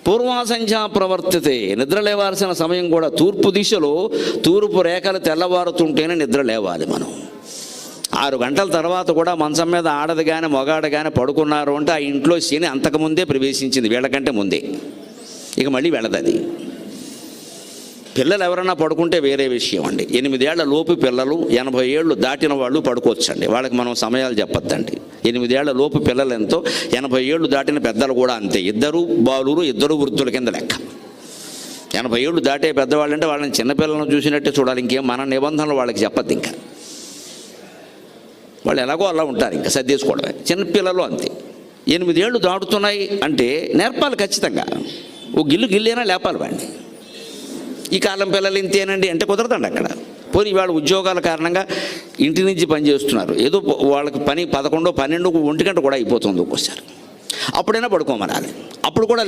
పూర్వాసంధ్యా ప్రవర్తితే, నిద్ర లేవాల్సిన సమయం కూడా తూర్పు దిశలో తూర్పు రేఖలు తెల్లవారుతుంటేనే నిద్ర లేవాలి మనం. 6 గంటల తర్వాత కూడా మంచం మీద ఆడది కానీ మగాడు కానీ పడుకున్నారు అంటే ఆ ఇంట్లో శని అంతకుముందే ప్రవేశించింది, వీళ్ళకంటే ముందే. ఇక మళ్ళీ వెళ్ళదు అది. పిల్లలు ఎవరైనా పడుకుంటే వేరే విషయం అండి. 8 ఏళ్ల లోపు పిల్లలు, 80 ఏళ్ళు దాటిన వాళ్ళు పడుకోవచ్చండి. వాళ్ళకి మనం సమయాలు చెప్పొద్దండి. 8 ఏళ్ల లోపు పిల్లలు ఎంతో, 80 ఏళ్ళు దాటిన పెద్దలు కూడా అంతే. 2 బాలురు 2 వృద్ధుల కింద లెక్క. 80 ఏళ్ళు దాటే పెద్దవాళ్ళు అంటే వాళ్ళని చిన్నపిల్లలను చూసినట్టే చూడాలి. ఇంకేం మన నిబంధనలు వాళ్ళకి చెప్పద్దు. ఇంకా వాళ్ళు ఎలాగో అలా ఉంటారు, ఇంకా సర్దేసుకోవడమే. చిన్నపిల్లలు అంతే. 8 ఏళ్ళు దాటుతున్నాయి అంటే నేర్పాలి ఖచ్చితంగా. ఓ గిల్లైనా లేపాలి వాడిని. ఈ కాలం పిల్లలు ఇంతేనండి అంటే కుదరదండి అక్కడ. పోనీ వాళ్ళ ఉద్యోగాల కారణంగా ఇంటి నుంచి పని చేస్తున్నారు, ఏదో వాళ్ళకి పని 11, 12, 1 గంట కూడా అయిపోతుంది ఒక్కోసారి. అప్పుడైనా పడుకోమనాలి. అప్పుడు కూడా